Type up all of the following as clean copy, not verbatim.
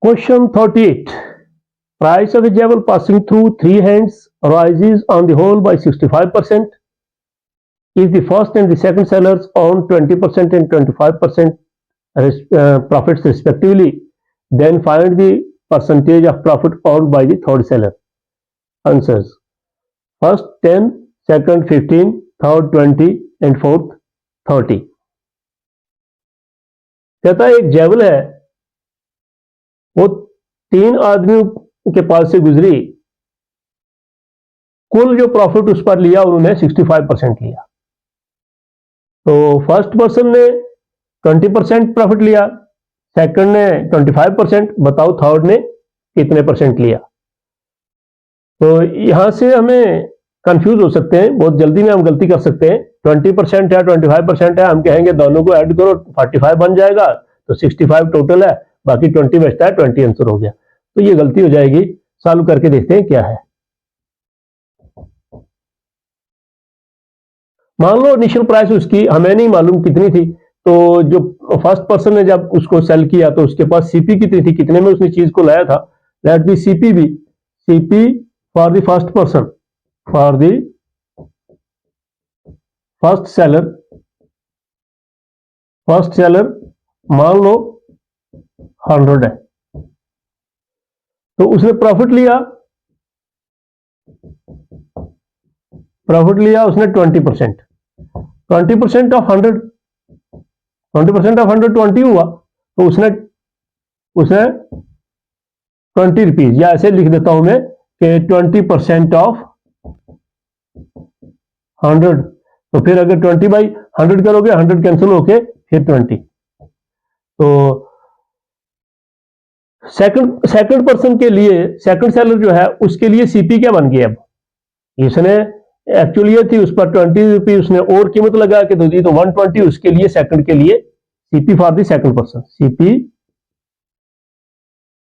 Question 38. Price of a jewel passing through three hands rises on the whole by 65%. If the first and the second sellers own 20% and 25% profits respectively, then find the percentage of profit owned by the third seller. Answers: first 10, second 15, third 20 and fourth 30. कहता है एक जेवल है, वो तीन आदमियों के पास से गुजरी, कुल जो प्रॉफिट उस पर लिया उन्होंने 65% लिया। तो फर्स्ट पर्सन ने 20% प्रॉफिट लिया, सेकंड ने 25%, बताओ थर्ड ने कितने परसेंट लिया। तो यहां से हमें कंफ्यूज हो सकते हैं, बहुत जल्दी में हम गलती कर सकते हैं। 20% है 25% है, हम कहेंगे दोनों को ऐड करो 45 बन जाएगा, तो 65 टोटल है, बाकी 20 बचता है, 20 आंसर हो गया। तो ये गलती हो जाएगी। सॉल्व करके देखते हैं क्या है। मान लो इनिशियल प्राइस उसकी हमें नहीं मालूम कितनी थी, तो जो फर्स्ट पर्सन ने जब उसको सेल किया तो उसके पास सीपी कितनी थी, कितने में उसने चीज को लाया था। लेट बी सीपी भी, CP for the first person, for the first seller मान लो 100 है, तो उसने प्रॉफिट लिया उसने 20%। 20% ऑफ 100, 20% ऑफ 100 20 हुआ, तो उसने 20 रुपीज, या ऐसे लिख देता हूं मैं कि 20% ऑफ 100। तो फिर अगर 20/100 करोगे, 100 कैंसिल होके फिर 20। तो सेकंड पर्सन के लिए, सेकंड सेलर जो है उसके लिए सीपी क्या बन गया। अब इसने एक्चुअली ये थी, उस पर 20 रुपीज उसने और कीमत लगा के दे दी, तो 120 उसके लिए, सेकंड के लिए CP for the second person, CP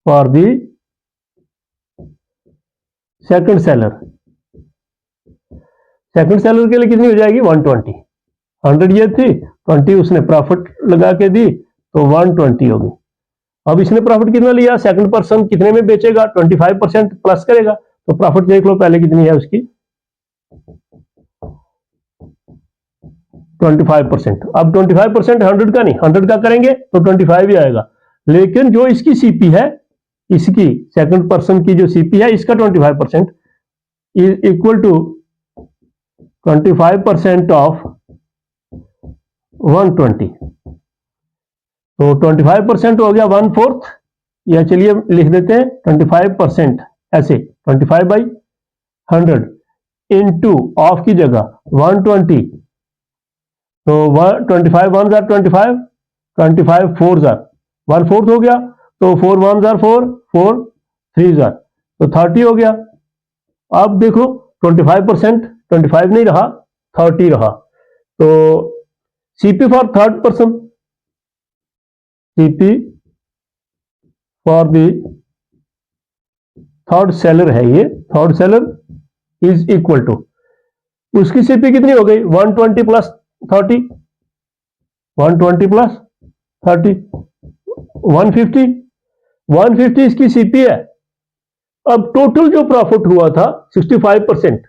for the second seller. Second seller के लिए कितनी हो जाएगी 120। 100 ये थी, 20 उसने प्रॉफिट लगा के दी, तो 120 होगी। अब इसने प्रॉफिट कितना लिया, सेकंड पर्सन कितने में बेचेगा, 25% प्लस करेगा, तो प्रॉफिट देख लो पहले कितनी है उसकी, 25%। अब 25% 100 का नहीं, 100 का करेंगे तो 25 ही आएगा। लेकिन जो इसकी सीपी है, इसकी सेकंड पर्सन की जो सीपी है, इसका 25% इज इक्वल टू 25% ऑफ 120। तो 25% हो गया 1/4, या चलिए लिख देते हैं 25% ऐसे, 25/100 इनटू ऑफ की जगह 120। तो 25 1 जार 25, 25 4 जार 1/4 हो गया, तो 4 1 जार 4, 4 3 जार, तो 30 हो गया। अब देखो 25%, 25 नहीं रहा, 30 रहा। तो CP for third person, CP for the third seller है, ये third seller is equal to, उसकी सीपी कितनी हो गई 120 प्लस 30, 120 प्लस 30 150, 150 इसकी सीपी है। अब टोटल जो प्रॉफिट हुआ था 65%,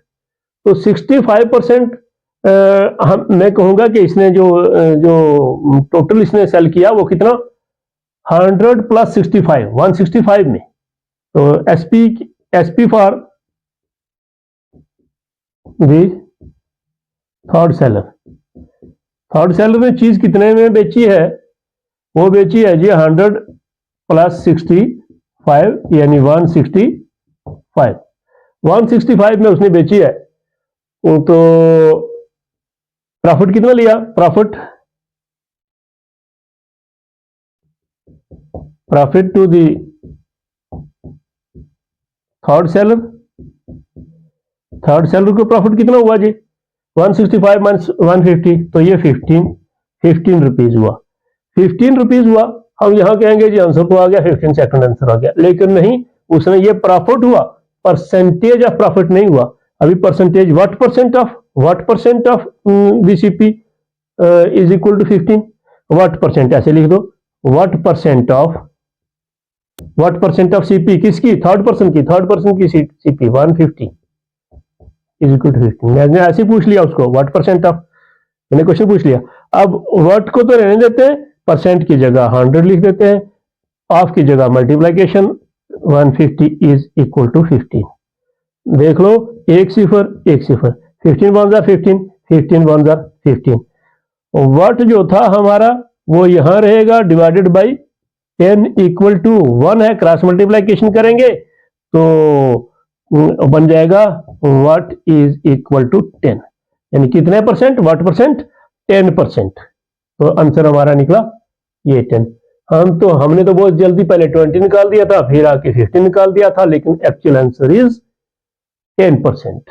तो 65% मैं कहूंगा कि इसने जो टोटल इसने सेल किया वो कितना, 100 प्लस 65, 165 में। तो SP for the third seller ने चीज कितने में बेची है, वो बेची है जी 100 प्लस 65, यानी 165। 165 में उसने बेची है, तो प्रॉफिट कितना लिया, profit to the third seller को प्रॉफिट कितना हुआ जी 165 माइनस 150, तो ये 15 रुपीज हुआ। 15 रुपीज हुआ, हम यहां कहेंगे जी आंसर तो आ गया 15 सेकंड आंसर आ गया, लेकिन नहीं, उसने ये प्रॉफिट हुआ, परसेंटेज ऑफ प्रॉफिट नहीं हुआ। अभी percentage what percent of BCP is equal to 15, what percent ऐसे लिख दो, what percent of what percent of CP, किसकी, थर्ड पर्सन की सीपी 150 इज इक्वल टू 15। मैंने ऐसे पूछ लिया उसको, व्हाट परसेंट ऑफ, मैंने क्वेश्चन पूछ लिया। अब व्हाट को तो रहने देते हैं, परसेंट की जगह 100 लिख देते हैं, ऑफ की जगह मल्टीप्लीकेशन 150 इज इक्वल टू 15। देख लो, एक सिफर 15 वन जा 15, 15 वन जा 15। व्हाट जो था हमारा वो यहां रहेगा, डिवाइडेड बाई 10 इक्वल टू 1 है, क्रॉस मल्टीप्लीकेशन करेंगे तो बन जाएगा व्हाट इज इक्वल टू 10, यानी कितने परसेंट, व्हाट परसेंट 10%। तो आंसर हमारा निकला ये 10। हमने तो बहुत जल्दी पहले 20 निकाल दिया था, फिर आके 15 निकाल दिया था, लेकिन एक्चुअल आंसर इज 10%।